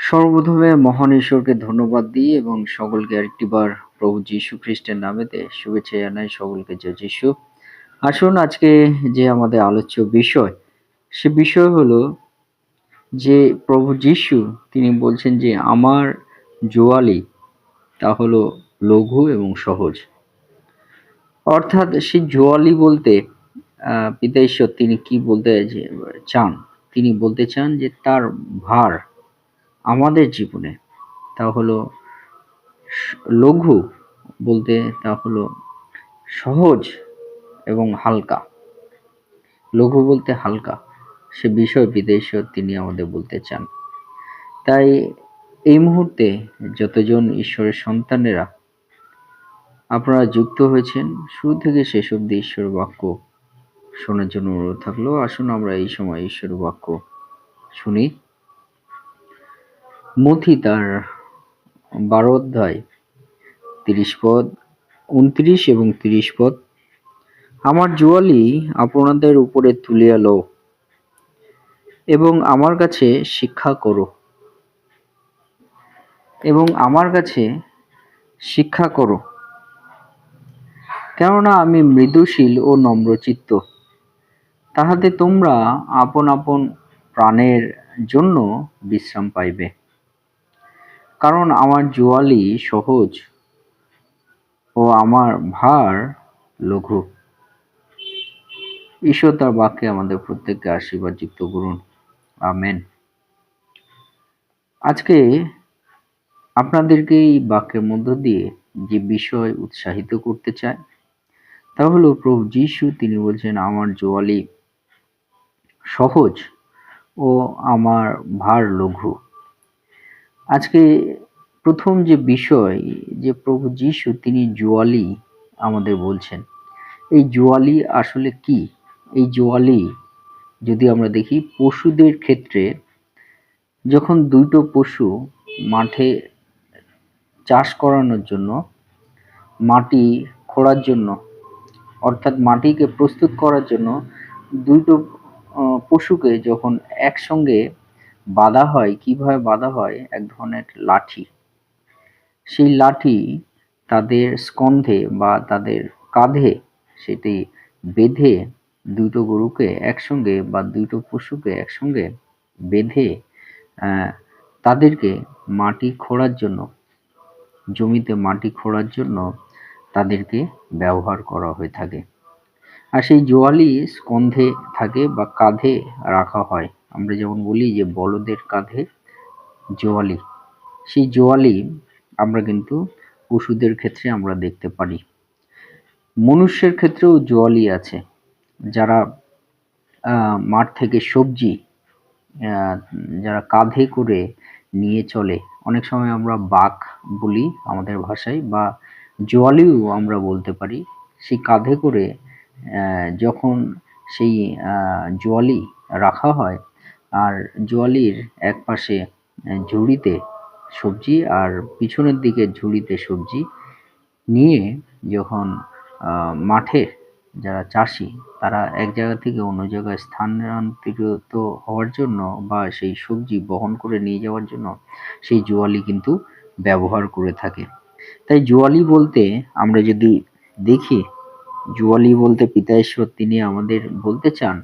সর্বপ্রথমে মহান ঈশ্বরকে ধন্যবাদ দিই এবং সকলকে আরেকটিবার প্রভু যীশু খ্রিস্টের নামেতে শুভেচ্ছা জানাই সকলকে। জয় যীশু। আসুন আজকে যে আমাদের আলোচ্য বিষয়, সে বিষয় হলো যে প্রভু যীশু তিনি বলছেন যে আমার জোয়ালি তা হলো লঘু এবং সহজ। অর্থাৎ সেই জোয়ালি বলতে পিতা ঈশ্বর তিনি কি বলতে চান? তিনি বলতে চান যে তার ভার আমাদের জীবনে তা হলো লঘু বলতে তা হলো সহজ এবং হালকা। লঘু বলতে হালকা, সে বিষয় বিদেশীয় তিনি আমাদের বলতে চান। তাই এই মুহূর্তে যতজন ঈশ্বরের সন্তানেরা আপনারা যুক্ত হয়েছেন, শুরু থেকে শেষ অবধি ঈশ্বর বাক্য শোনার জন্য অনুরোধ থাকলো। আসুন আমরা এই সময় ঈশ্বর বাক্য শুনি। মথি তার 12 অধ্যায় 30 পদ, 29 এবং 30 পদ। আমার জোয়ালি আপনাদের উপরে তুলিয়া লও এবং আমার কাছে শিক্ষা করো, কেননা আমি মৃদুশীল ও নম্রচিত্ত, তাহাতে তোমরা আপন আপন প্রাণের জন্য বিশ্রাম পাইবে। কারণ আমার জোয়ালি সহজ ও আমার ভার লঘু। ঈশ্বর তার বাক্যে আমাদের প্রত্যেককে আশীর্বাদ যুক্ত করুন। আমেন। আজকে আপনাদেরকে এই বাক্যের মধ্য দিয়ে যে বিষয় উৎসাহিত করতে চাই তা হলো প্রভু যীশু তিনি বলছেন আমার জোয়ালি সহজ ও আমার ভার লঘু। আজকে প্রথম যে বিষয় যে প্রভু যীশু তিনি জোয়ালি আমাদের বলছেন, এই জোয়ালি আসলে কি? এই জোয়ালি যদি আমরা দেখি পশুদের ক্ষেত্রে, যখন দুটো পশু মাঠে চাষ করানোর জন্য মাটি খোঁড়ার জন্য অর্থাৎ মাটিকে প্রস্তুত করার জন্য দুটো পশুকে যখন একসঙ্গে বাঁধা হয়, কিভাবে বাঁধা হয়? এক ধরনের লাঠি। সেই লাঠি তাদের স্কন্ধে বা তাদের কাঁধে সেটি বেঁধে দুটো গরুকে একসঙ্গে বা দুটো পশুকে একসঙ্গে বেঁধে তাদেরকে মাটি খোঁড়ার জন্য, জমিতে মাটি খোঁড়ার জন্য তাদেরকে ব্যবহার করা হয়ে থাকে। আর সেই জোয়ালি স্কন্ধে থাকে বা কাঁধে রাখা হয়। আমরা যেমন বলি যে বলদের কাঁধে জোয়ালি, সেই জোয়ালি আমরা কিন্তু পশুদের ক্ষেত্রে আমরা দেখতে পারি। মনুষ্যের ক্ষেত্রেও জোয়ালি আছে, যারা মাঠ থেকে সবজি যারা কাঁধে করে নিয়ে চলে। অনেক সময় আমরা বাঁক বলি আমাদের ভাষায়, বা জোয়ালিও আমরা বলতে পারি। সেই কাঁধে করে যখন সেই জোয়ালি রাখা হয়, আর জোয়ালির এক পাশে ঝুড়িতে সবজি আর পিছনের দিকে ঝুড়িতে সবজি নিয়ে যখন মাঠে যারা চাষি তারা এক জায়গা থেকে অন্য জায়গায় স্থানান্তরিত হওয়ার জন্য বা সেই সবজি বহন করে নিয়ে যাওয়ার জন্য সেই জোয়ালি কিন্তু ব্যবহার করে থাকে। তাই জোয়ালি বলতে আমরা যদি দেখি, জোয়ালি বলতে পিতা ঈশ্বর তিনি আমাদের বলতে চান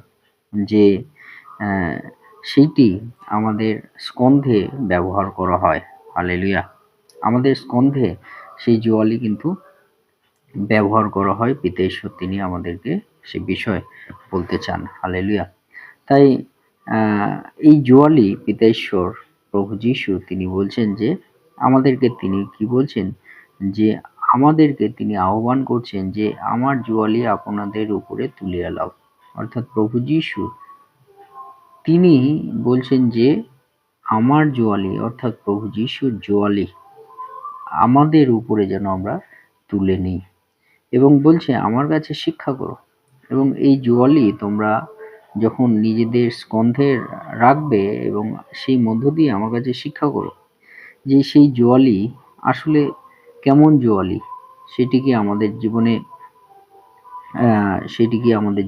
যে সেইটি আমাদের স্কন্ধে ব্যবহার করা হয়। হালেলুয়া। আমাদের স্কন্ধে সেই জোয়ালি কিন্তু ব্যবহার করা হয়। পিতা ঈশ্বর তিনি আমাদেরকে সে বিষয় বলতে চান। হালেলুয়া। তাই এই জোয়ালি পিতা ঈশ্বর প্রভু যীশু তিনি বলছেন যে আমাদেরকে, তিনি কি বলছেন? যে আমাদেরকে তিনি আহ্বান করছেন যে আমার জোয়ালি আপনাদের উপরে তুলিয়া লাও। অর্থাৎ প্রভু যীশু তিনি বলছেন যে আমার জোয়ালি, অর্থাৎ প্রভু যীশুর জোয়ালি আমাদের উপরে যেন আমরা তুলে নিই, এবং বলছে আমার কাছে শিক্ষা করো। এবং এই জোয়ালি তোমরা যখন নিজেদের স্কন্ধে রাখবে এবং সেই মধ্য দিয়ে আমার কাছে শিক্ষা করো যে সেই জোয়ালি আসলে কেমন জোয়ালি, সেটি কি আমাদের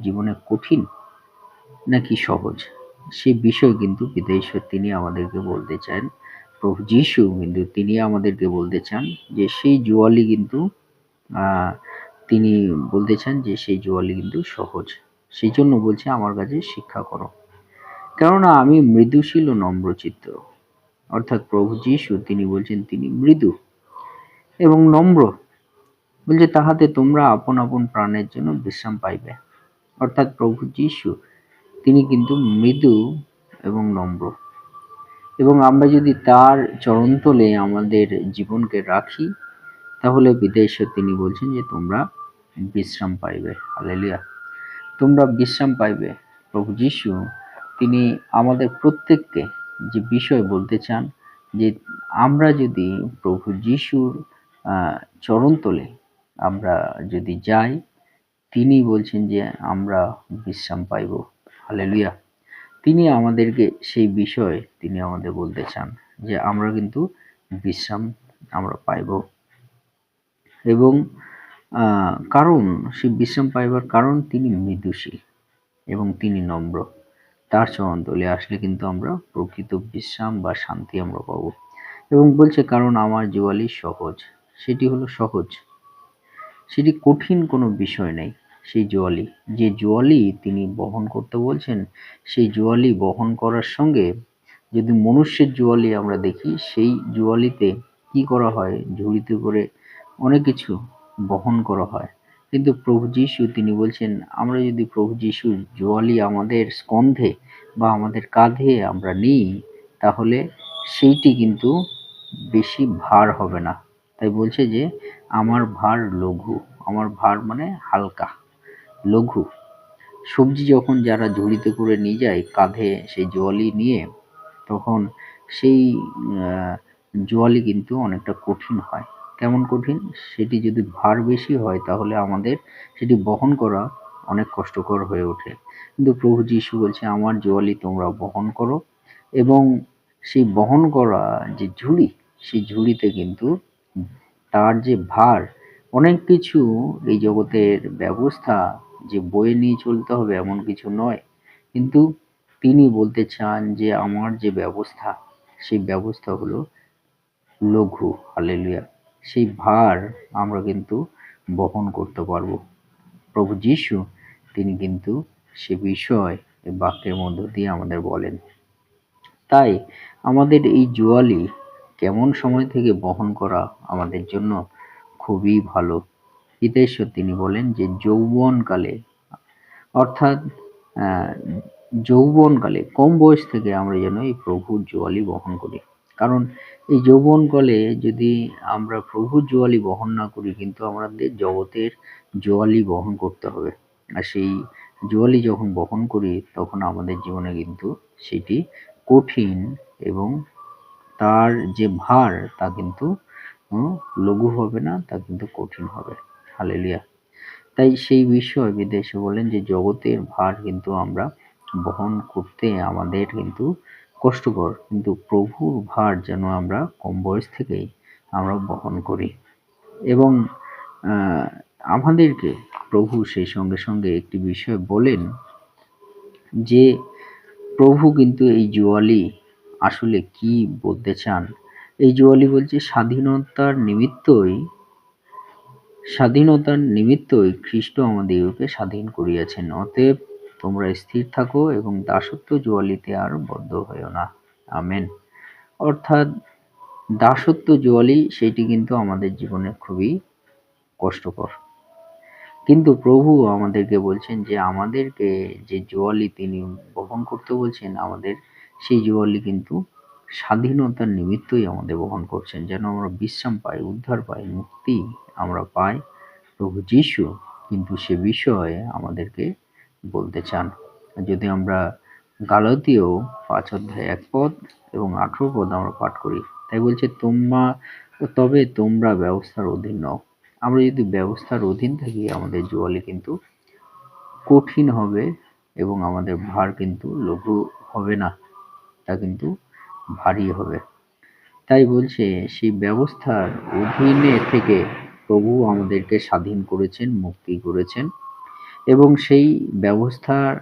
জীবনে কঠিন নাকি সহজ, সে বিষয় কিন্তু পিতা ঈশ্বর তিনি আমাদেরকে বলতে চান। প্রভু যীশু কিন্তু তিনি আমাদেরকে বলতে চান যে সেই জোয়ালি কিন্তু তিনি বলতে চান যে সেই জোয়ালি কিন্তু সহজ। সেই জন্য বলছে আমার কাছে শিক্ষা করো, কেননা আমি মৃদুশীল ও নম্রচিত্ত। অর্থাৎ প্রভু যীশু তিনি বলছেন তিনি মৃদু এবং নম্র। বলছে তাহাতে তোমরা আপন আপন প্রাণের জন্য বিশ্রাম পাইবে। অর্থাৎ প্রভু যীশু তিনি কিন্তু মৃদু এবং নম্র, এবং আমরা যদি তার চরণতলে আমাদের জীবনকে রাখি তাহলে বিদেশে তিনি বলছেন যে তোমরা বিশ্রাম পাইবে। হালেলুয়া, তোমরা বিশ্রাম পাইবে। প্রভু যীশু তিনি আমাদের প্রত্যেককে যে বিষয় বলতে চান যে আমরা যদি প্রভু যীশুর চরণতলে আমরা যদি যাই, তিনি বলছেন যে আমরা বিশ্রাম পাইব। হালেলুয়া, তিনি আমাদেরকে সেই বিষয়ে তিনি আমাদের বলতে চান যে আমরা কিন্তু বিশ্রাম আমরা পাইব। এবং কারণ সেই বিশ্রাম পাইবার কারণ তিনি মৃদুশীল এবং তিনি নম্র। তার চরণতলে আসলে কিন্তু আমরা প্রকৃত বিশ্রাম বা শান্তি আমরা পাবো। এবং বলছে কারণ আমার জোয়ালি সহজ, সেটি হলো সহজ, সেটি কঠিন কোনো বিষয় নেই। সেই জোয়ালি, যে জোয়ালি তিনি বহন করতে বলছেন, সেই জোয়ালি বহন করার সঙ্গে যদি মনুষ্যের জোয়ালি আমরা দেখি, সেই জোয়ালিতে কি করা হয়, ঝুড়িতে করে অনেক কিছু বহন করা হয়। কিন্তু প্রভু যীশু তিনি বলছেন আমরা যদি প্রভু যীশুর জোয়ালি আমাদের স্কন্ধে বা আমাদের কাঁধে আমরা নিই তাহলে সেইটি কিন্তু বেশি ভার হবে না। তাই বলছে যে আমার ভার লঘু। আমার ভার মানে হালকা, লঘু। সবজি যখন যারা ঝুড়িতে করে নিয়ে যায় কাঁধে সেই জোয়ালি নিয়ে, তখন সেই জোয়ালি কিন্তু অনেকটা কঠিন হয়। কেমন কঠিন? সেটি যদি ভার বেশি হয় তাহলে আমাদের সেটি বহন করা অনেক কষ্টকর হয়ে ওঠে। কিন্তু প্রভু যীশু বলছে আমার জোয়ালি তোমরা বহন করো, এবং সেই বহন করা যে ঝুড়ি, সেই ঝুড়িতে কিন্তু তার যে ভার, অনেক কিছু এই জগতের ব্যবস্থা যে বয়ে নিয়ে চলতে হবে এমন কিছু নয়, কিন্তু তিনি বলতে চান যে আমার যে ব্যবস্থা, সেই ব্যবস্থা হলো লঘু। হালেলুয়া, সেই ভার আমরা কিন্তু বহন করতে পারবো। প্রভু যীশু তিনি কিন্তু সে বিষয় এই বাক্যের মধ্য দিয়ে আমাদের বলেন। তাই আমাদের এই জোয়ালি কেমন সময় থেকে বহন করা আমাদের জন্য খুবই ভালো। পিতা তিনি বলেন যে যৌবনকালে, অর্থাৎ যৌবনকালে কম বয়স থেকে আমরা যেন এই প্রভুর জোয়ালি বহন করি। কারণ এই যৌবনকালে যদি আমরা প্রভুর জোয়ালি বহন না করি, কিন্তু আমাদের জগতের জোয়ালি বহন করতে হবে। আর সেই জোয়ালি যখন বহন করি তখন আমাদের জীবনে কিন্তু সেটি কঠিন এবং তার যে ভার তা কিন্তু লঘু হবে না, তা কিন্তু কঠিন হবে। হালেলুয়া, তাই সেই বিষয় বিদেশে বলেন যে জগতের ভার কিন্তু আমরা বহন করতে আমাদের কিন্তু কষ্টকর, কিন্তু প্রভুর ভার যেন আমরা কম বয়স থেকেই আমরা বহন করি। এবং আমাদেরকে প্রভু সেই সঙ্গে সঙ্গে একটি বিষয় বলেন যে প্রভু কিন্তু এই জোয়ালি আসলে কি বলতে চান। এই জোয়ালি বলছে স্বাধীনতার নিমিত্তই খ্রিস্ট আমাদিগকে স্বাধীন করিয়াছেন, অতএব তোমরা স্থির থাকো এবং দাসত্ব জোয়ালিতে আর বদ্ধ হইও না। আমেন। অর্থাৎ দাসত্ব জোয়ালি সেটি কিন্তু আমাদের জীবনে খুবই কষ্টকর, কিন্তু প্রভু আমাদেরকে বলছেন যে আমাদেরকে যে জোয়ালি তিনি বহন করতে বলছেন, আমাদের সেই জোয়ালি কিন্তু স্বাধীনতার নিমিত্তই আমাদের বহন করছেন, যেন আমরা বিশ্রাম পাই, উদ্ধার পাই, মুক্তি আমরা পাই। প্রভু যীশু কিন্তু সে বিষয়ে আমাদেরকে বলতে চান। যদি আমরা গালাতীয় 5 অধ্যায় 1 পদ এবং 18 পদ আমরা পাঠ করি, তাই বলছে তবে তোমরা ব্যবস্থার অধীন নও। আমরা যদি ব্যবস্থার অধীন থাকি আমাদের জোয়ালি কিন্তু কঠিন হবে এবং আমাদের ভার কিন্তু লঘু হবে না, তা কিন্তু ভারী হবে। তাই বলছে সেই ব্যবস্থার অধীনে থেকে প্রভু আমাদেরকে স্বাধীন করেছেন, মুক্তি করেছেন, এবং সেই ব্যবস্থার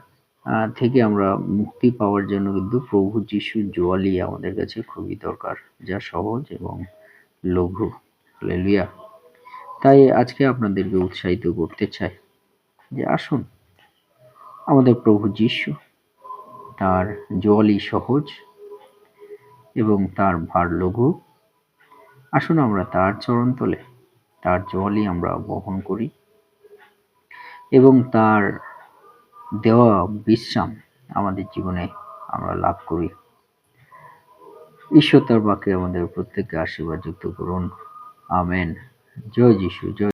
থেকে আমরা মুক্তি পাওয়ার জন্য কিন্তু প্রভু যিশুর জোয়ালি আমাদের কাছে খুবই দরকার, যা সহজ এবং লঘু। হালেলুয়া। তাই আজকে আপনাদেরকে উৎসাহিত করতে চাই যে আসুন, আমাদের প্রভু যিশু, তার জোয়ালি সহজ এবং তার ভার লঘু। আসুন আমরা তার চরণতলে তার জোয়ালি আমরা বহন করি এবং তার দেওয়া বিশ্রাম আমাদের জীবনে আমরা লাভ করি। ঈশ্বর তার বাক্যে আমাদের প্রত্যেককে আশীর্বাদ যুক্ত করুন। আমেন। জয় যিশু, জয়।